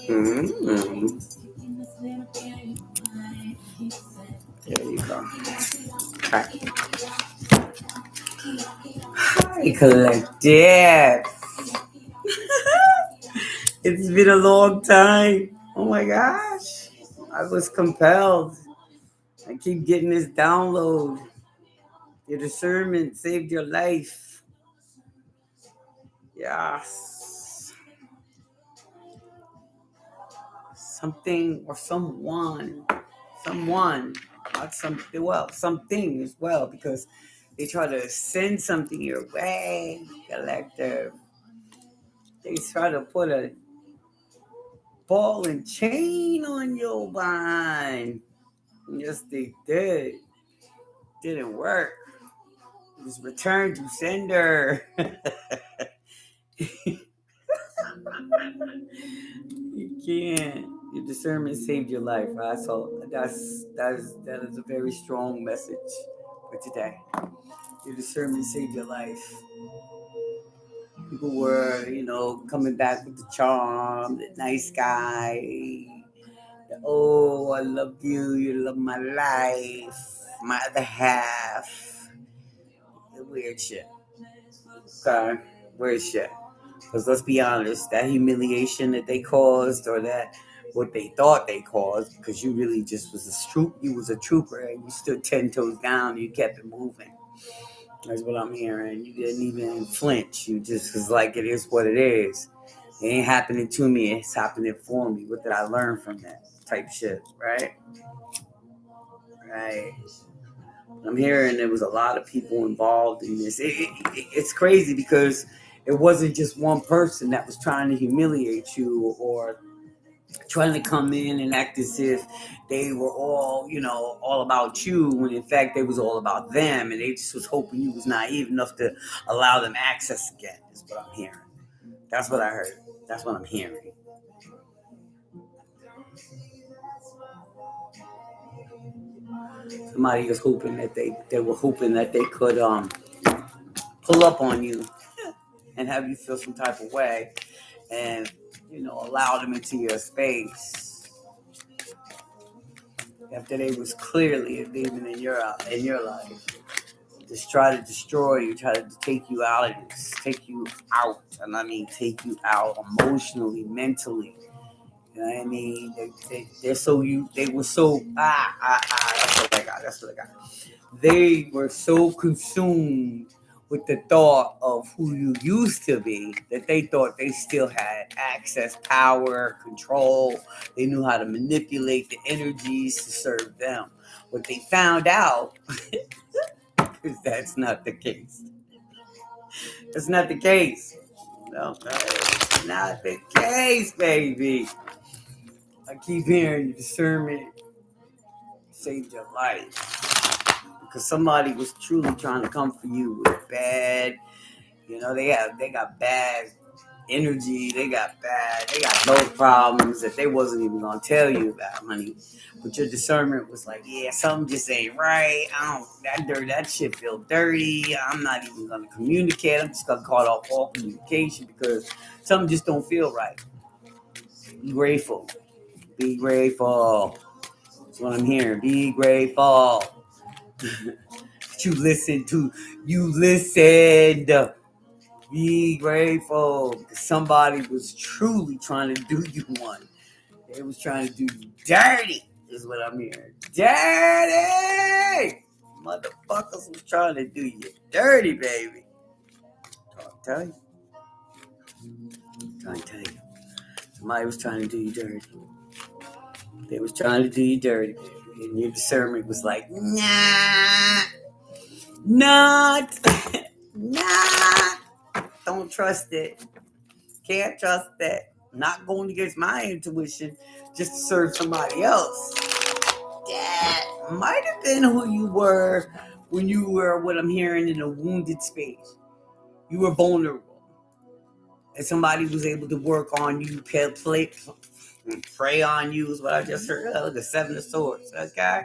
Mm-hmm. There you go. Hi, collective. It's been a long time. Oh my gosh. I was compelled. I keep getting this download. Your discernment saved your life. Yes. Something or someone. Someone. Not something. Well, something as well, because they try to send something your way, collective. They try to put a ball and chain on your mind. Yes, they did. Didn't work. It was returned to sender. You can't. Your discernment saved your life, right? So that is a very strong message for today. Your discernment saved your life. People were, coming back with the charm, the nice guy. Oh, I love you. You love my life. My other half. The weird shit. Okay. Weird shit. Because let's be honest, that humiliation that they caused, or that what they thought they caused, because you really just was you was a trooper, and you stood 10 toes down, and you kept it moving. That's what I'm hearing. You didn't even flinch. You just was like, it is what it is. It ain't happening to me. It's happening for me. What did I learn from that type shit, right? Right. I'm hearing there was a lot of people involved in this. It's crazy because it wasn't just one person that was trying to humiliate you or trying to come in and act as if they were all about you, when in fact they was all about them, and they just was hoping you was naive enough to allow them access again, is what I'm hearing. That's what I heard. That's what I'm hearing. Somebody was hoping that they were hoping that they could pull up on you and have you feel some type of way, and allow them into your space after they was clearly a demon in your life. Just try to destroy you, try to take you out, and I mean take you out emotionally, mentally. You know what I mean? They were so that's what I got. That's what I got. They were so consumed with the thought of who you used to be that they thought they still had access, power, control. They knew how to manipulate the energies to serve them. What they found out is that's not the case. That's not the case. No, it's not the case, baby. I keep hearing the discernment saved your life. Because somebody was truly trying to come for you with bad, they got bad energy, they got those problems that they wasn't even gonna tell you about, honey. But your discernment was like, yeah, something just ain't right. That shit feel dirty. I'm not even gonna communicate. I'm just gonna cut off all communication because something just don't feel right. Be grateful. Be grateful. That's what I'm hearing. Be grateful. You listened. Be grateful. Somebody was truly trying to do you one. They was trying to do you dirty, is what I'm hearing. Dirty! Motherfuckers was trying to do you dirty, baby. I'll tell you. I'm trying to tell you. Somebody was trying to do you dirty. They was trying to do you dirty, baby. And your discernment was like, nah. Not. Nah. Don't trust it. Can't trust that. Not going against my intuition just to serve somebody else. That might have been who you were when you were, what I'm hearing, in a wounded space. You were vulnerable. And somebody was able to work on you, And prey on you is what I just heard. Look, the Seven of Swords. Okay?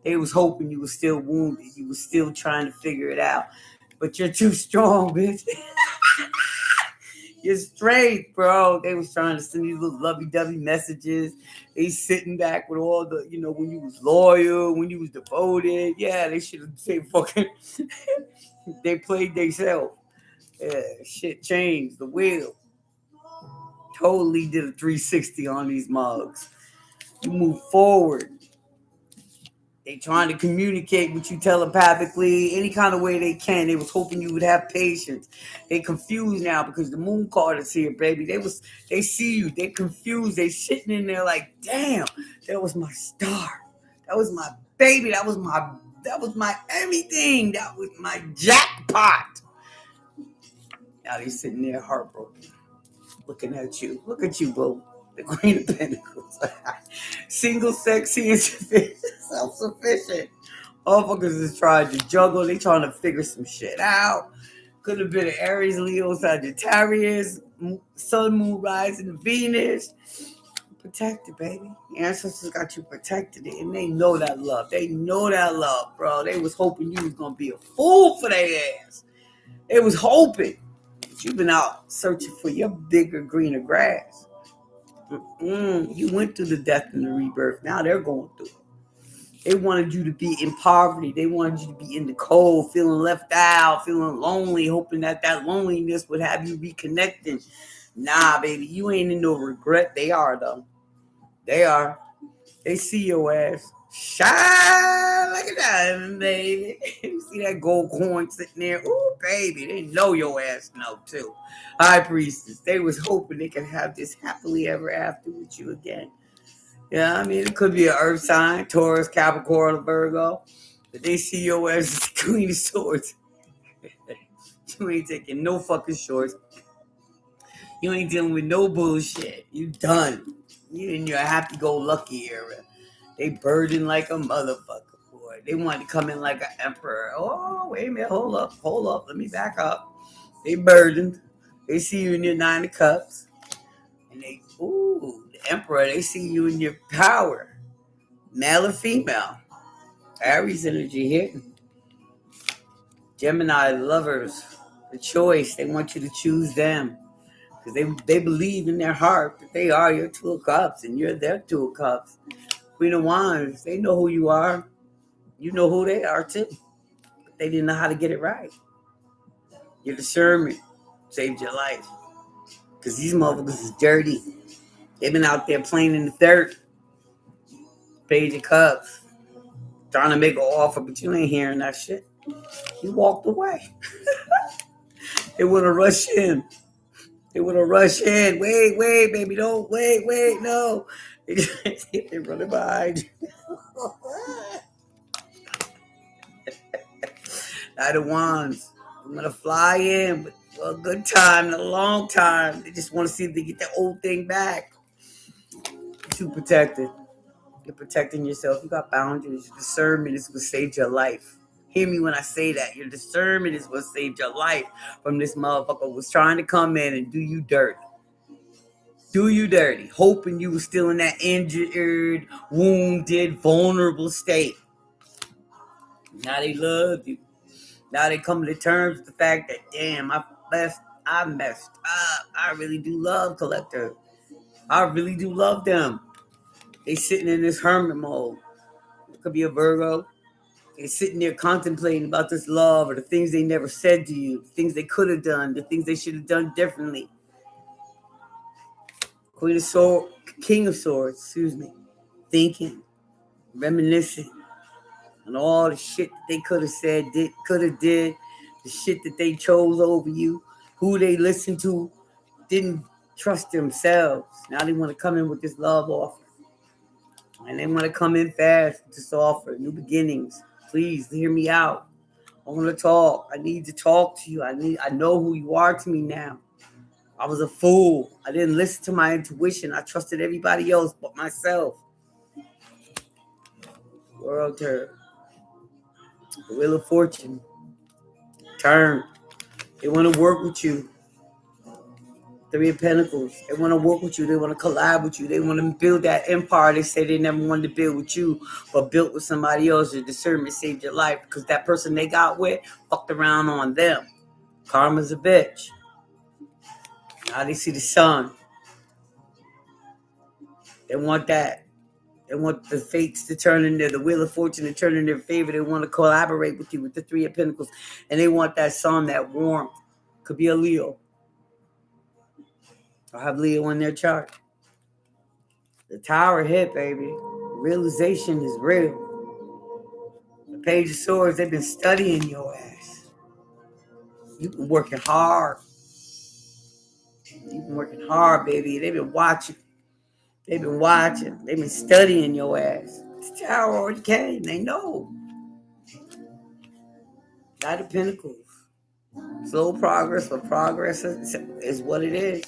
They was hoping you were still wounded. You were still trying to figure it out. But you're too strong, bitch. You're straight, bro. They was trying to send you little lovey-dovey messages. They sitting back with all the, when you was loyal, when you was devoted. Yeah, they should have said fucking. They played themselves. Yeah, shit changed. The wheel totally did a 360 on these mugs. You move forward. They trying to communicate with you telepathically, any kind of way they can. They was hoping you would have patience. They confused now because the moon card is here, baby. They see you. They confused. They sitting in there like, damn, that was my star. That was my baby. That was my everything. That was my jackpot. Now they sitting there heartbroken, looking at you. Look at you, boo. The Queen of Pentacles. Single, sexy, and self-sufficient. Motherfuckers is trying to juggle. They trying to figure some shit out. Could have been an Aries, Leo, Sagittarius, Sun, Moon, rising, Venus. Protected, baby. Your ancestors got you protected, and they know that love. They know that love, bro. They was hoping you was gonna be a fool for their ass. They was hoping. But you've been out searching for your bigger, greener grass. You went through the death and the rebirth. Now they're going through it. They wanted you to be in poverty. They wanted you to be in the cold, feeling left out, feeling lonely, hoping that loneliness would have you reconnecting. Nah, baby, you ain't in no regret. They are, though. They are. They see your ass. Shine like a diamond, baby. You see that gold coin sitting there? Ooh, baby, they know your ass know, too. High Priestess, they was hoping they could have this happily ever after with you again. Yeah, I mean, it could be an earth sign, Taurus, Capricorn, or Virgo. But they see your ass as the Queen of Swords. You ain't taking no fucking shorts. You ain't dealing with no bullshit. You done. You in your happy-go-lucky era. They burden like a motherfucker, boy. They want to come in like an emperor. Oh, wait a minute. Hold up. Let me back up. They burdened. They see you in your 9 of cups. And the emperor, they see you in your power. Male or female. Aries energy here. Gemini lovers. The choice. They want you to choose them. Because they believe in their heart that they are your 2 of cups and you're their 2 of cups. Queen of Wands, they know who you are. You know who they are too. But they didn't know how to get it right. Your discernment saved your life. Because these motherfuckers is dirty. They've been out there playing in the dirt. Page of Cups. Trying to make an offer, but you ain't hearing that shit. You walked away. They want to rush in. Wait, baby, don't. Wait, no. They're running behind you. Knight of Wands. I'm going to fly in, but for a good time, not a long time. They just want to see if they get the old thing back. You're too protected. You're protecting yourself. You got boundaries. Your discernment is what saved your life. Hear me when I say that. Your discernment is what saved your life from this motherfucker who was trying to come in and do you dirty. Hoping you were still in that injured, wounded, vulnerable state. Now they love you. Now they come to terms with the fact that, damn, I messed up. I really do love Collector. I really do love them. They sitting in this hermit mode. It could be a Virgo. They're sitting there contemplating about this love or the things they never said to you, the things they could have done, the things they should have done differently. King of Swords, thinking, reminiscing on all the shit that they could have said, did, the shit that they chose over you, who they listened to, didn't trust themselves. Now they want to come in with this love offer. And they want to come in fast with this offer, new beginnings. Please hear me out. I want to talk. I need to talk to you. I know who you are to me now. I was a fool. I didn't listen to my intuition. I trusted everybody else but myself. World turn. The Wheel of Fortune. Turn. They want to work with you. Three of Pentacles. They want to work with you. They want to collab with you. They want to build that empire. They say they never wanted to build with you, but built with somebody else. Your discernment saved your life because that person they got with fucked around on them. Karma's a bitch. Now they see the sun. They want that. They want the fates to turn in the wheel of fortune to turn in their favor. They want to collaborate with you with the Three of Pentacles. And they want that sun, that warmth. Could be a Leo. I'll have Leo in their chart. The Tower hit, baby. Realization is real. The Page of Swords, they've been studying your ass. You've been working hard. You've been working hard, baby. They've been watching. They've been watching. They've been studying your ass. The Tower already came. They know. Knight of Pentacles. Slow progress, but progress is what it is.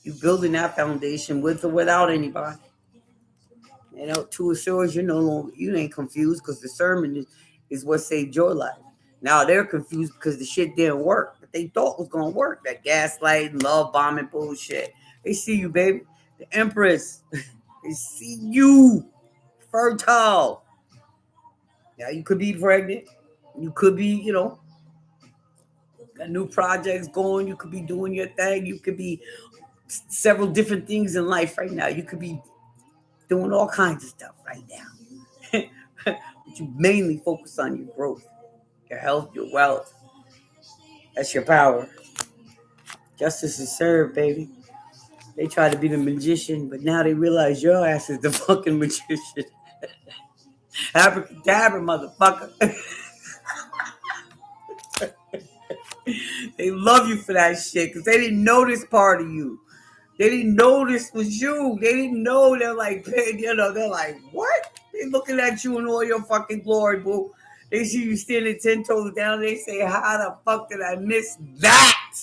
You building that foundation with or without anybody. You know, Two of Swords, you ain't confused because discernment is what saved your life. Now they're confused because the shit didn't work, but they thought was gonna work. That gaslighting, love bombing bullshit. They see you, baby. The Empress. They see you. Fertile. Now you could be pregnant. You could be, got new projects going. You could be doing your thing. You could be several different things in life right now. You could be doing all kinds of stuff right now. But you mainly focus on your growth, your health, your wealth. That's your power. Justice is served, baby. They try to be the magician, but now they realize your ass is the fucking magician. Abracadabra, motherfucker. They love you for that shit because they didn't know this part of you. They didn't know this was you. They didn't know. They're like, they're like, what? They looking at you in all your fucking glory, boo. They see you standing 10 toes down. They say, how the fuck did I miss that?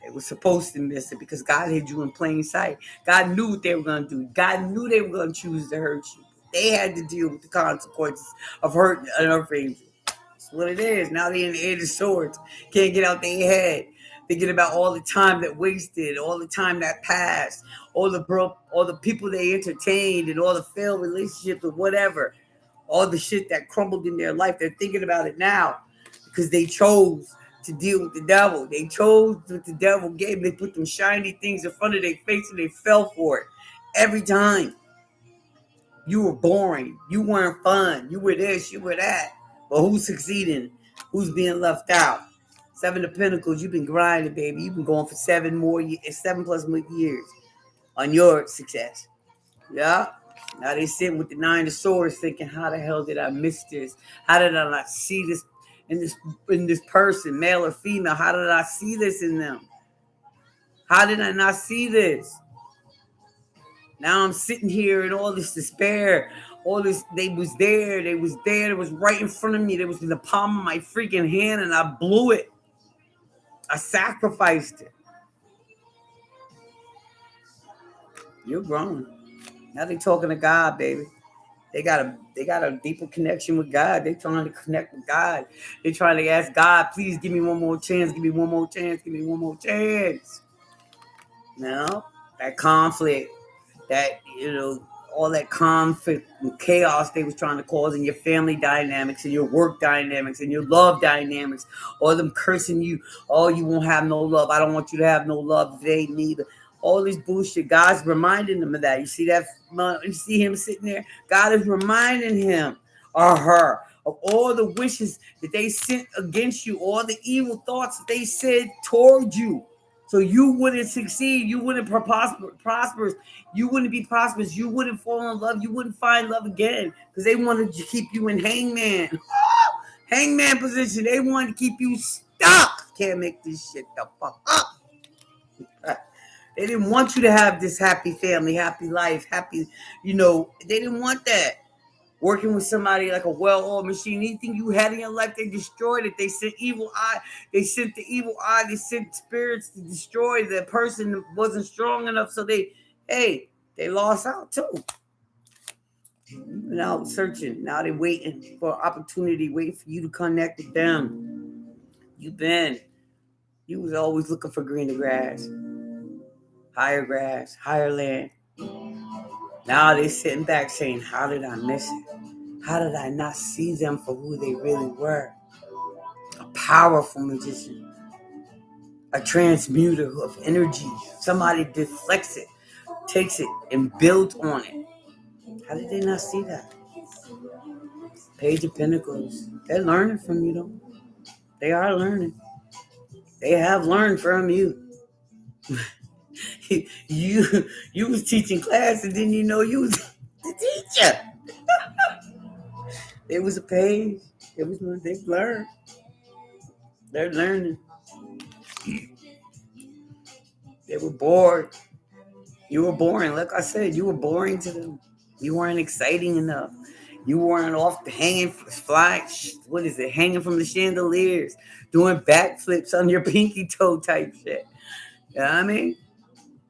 They were supposed to miss it because God hid you in plain sight. God knew what they were going to do. God knew they were going to choose to hurt you. They had to deal with the consequences of hurting an earth angel. That's what it is. Now they in the Eight of Swords. Can't get out their head. Thinking about all the time that wasted, all the time that passed, all the people they entertained, and all the failed relationships or whatever, all the shit that crumbled in their life. They're thinking about it now because they chose to deal with the devil. They chose what the devil gave. They put them shiny things in front of their face and they fell for it every time. You were boring. You weren't fun. You were this. You were that. But who's succeeding? Who's being left out? Seven of Pentacles, you've been grinding, baby. You've been going for 7+ more years on your success. Yeah. Now they sitting with the Nine of Swords thinking, how the hell did I miss this? How did I not see this in this person, male or female? How did I see this in them? How did I not see this? Now I'm sitting here in all this despair. All this, they was there. It was right in front of me. It was in the palm of my freaking hand and I blew it. I sacrificed it. You're growing. Now they talking to God, baby. They got a deeper connection with God. They trying to connect with God. They trying to ask God, please give me one more chance. Give me one more chance. Give me one more chance. Now that conflict, that all that conflict and chaos they was trying to cause in your family dynamics and your work dynamics and your love dynamics, all them cursing you, oh, you won't have no love. I don't want you to have no love if it ain't me. All this bullshit, God's reminding them of that. You see that? You see him sitting there? God is reminding him or her of all the wishes that they sent against you, all the evil thoughts that they said toward you. So you wouldn't succeed. You wouldn't prosperous. You wouldn't be prosperous. You wouldn't fall in love. You wouldn't find love again because they wanted to keep you in hangman position. They wanted to keep you stuck. Can't make this shit the fuck up. They didn't want you to have this happy family, happy life, happy, they didn't want that. Working with somebody like a well-oiled machine, anything you had in your life, they destroyed it. They sent evil eye. They sent the evil eye. They sent spirits to destroy the person that wasn't strong enough. So they lost out too. Now searching. Now they're waiting for an opportunity, waiting for you to connect with them. You've been You was always looking for greener grass, higher land. Now they're sitting back saying, how did I miss it? How did I not see them for who they really were? A powerful magician, a transmuter of energy. Somebody deflects it, takes it, and builds on it. How did they not see that? Page of Pentacles. They're learning from you, though. They are learning. They have learned from you. you was teaching class and didn't you know you was the teacher. It was a page. They've learned. They're learning. They were bored. You were boring. Like I said, you were boring to them. You weren't exciting enough. You weren't off the hanging from the chandeliers, doing backflips on your pinky toe type shit. You know what I mean?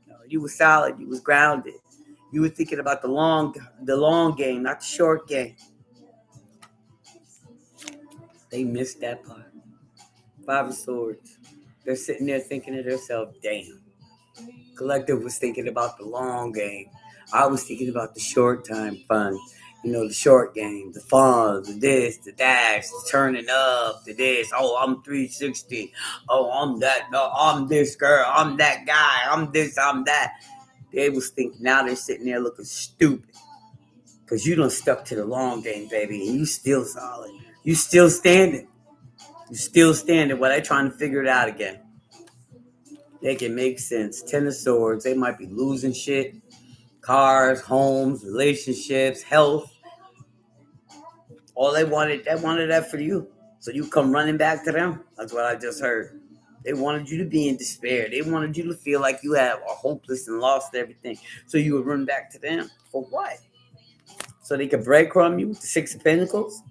No, you were solid. You was grounded. You were thinking about the long game, not the short game. They missed that part. Five of Swords. They're sitting there thinking to themselves, damn. Collective was thinking about the long game. I was thinking about the short time fun. You know, the short game, the fun, the this, the dash, the turning up, the this. Oh, I'm 360. Oh, I'm that. No, I'm this girl. I'm that guy. I'm this, I'm that. They was thinking, now they're sitting there looking stupid. Because you done stuck to the long game, baby. And you still solid. You still standing. You still standing while they're trying to figure it out again. They can make sense. 10 of Swords. They might be losing shit. Cars, homes, relationships, health. All they wanted that for you. So you come running back to them. That's what I just heard. They wanted you to be in despair. They wanted you to feel like you are hopeless and lost everything. So you would run back to them. For what? So they could breadcrumb you with the Six of Pentacles,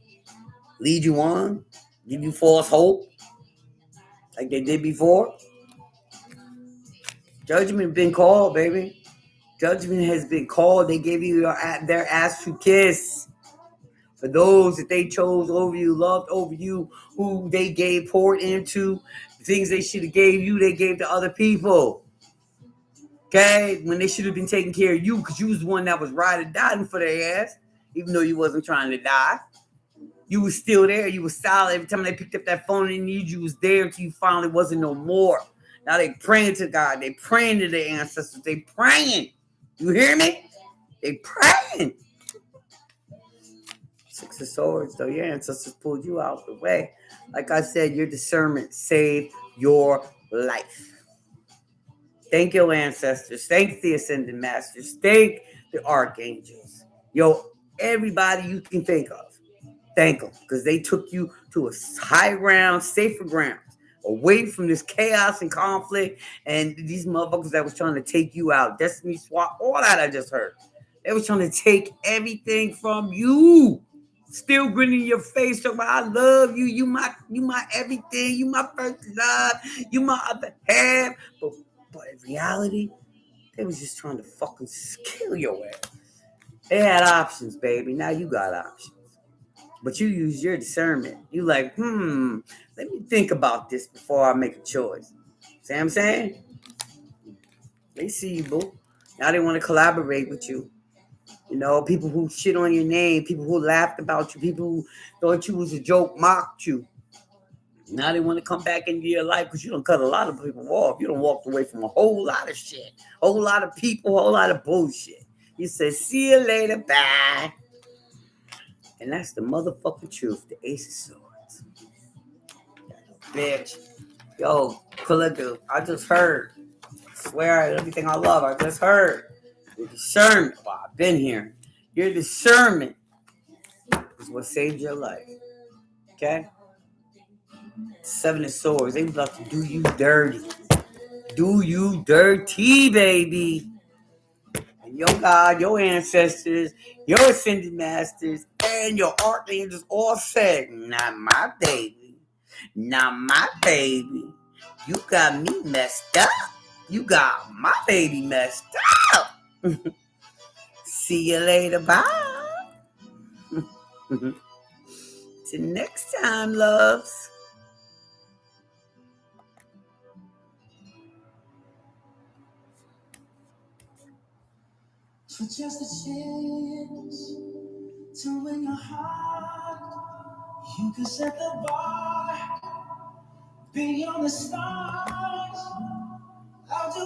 lead you on, give you false hope, like they did before. Judgment been called, baby. Judgment has been called. They gave you their ass to kiss. For those that they chose over you, loved over you, who they poured into, the things they should have gave you, they gave to other people. Okay? When they should have been taking care of you, because you was the one that was ride or dying for their ass, even though you wasn't trying to die. You was still there. You was solid. Every time they picked up that phone and needed you was there until you finally wasn't no more. Now they praying to God. They praying to their ancestors. They praying. You hear me? They praying. Six of Swords, though, your ancestors pulled you out of the way. Like I said, your discernment saved your life. Thank your ancestors. Thank the Ascended Masters. Thank the Archangels. Yo, everybody you can think of. Thank them, because they took you to a high ground, safer ground, away from this chaos and conflict and these motherfuckers that was trying to take you out. Destiny swap, all that I just heard. They was trying to take everything from you. Still grinning your face, talking about I love you. You my everything. You my first love. You my other half. But in reality, they was just trying to fucking kill your ass. They had options, baby. Now you got options. But you use your discernment. You like, let me think about this before I make a choice. See what I'm saying? They see you, boo. Now they want to collaborate with you. You know, people who shit on your name, people who laughed about you, people who thought you was a joke, mocked you. Now they want to come back into your life because you don't cut a lot of people off. You don't walk away from a whole lot of shit, whole lot of people, whole lot of bullshit. You say, see you later, bye. And that's the motherfucking truth, the Ace of Swords. Bitch. Yo, collective, I just heard. I swear, everything I love, I just heard. Your discernment. Wow, I've been here. Your discernment is what saved your life. Okay? Seven of Swords. They about to do you dirty. Do you dirty, baby. And your God, your ancestors, your ascended masters, and your archangels all said, not my baby. Not my baby. You got me messed up. You got my baby messed up. See you later. Bye. Till next time, loves. for just a chance to win your heart. You can set the bar beyond the stars. I'll do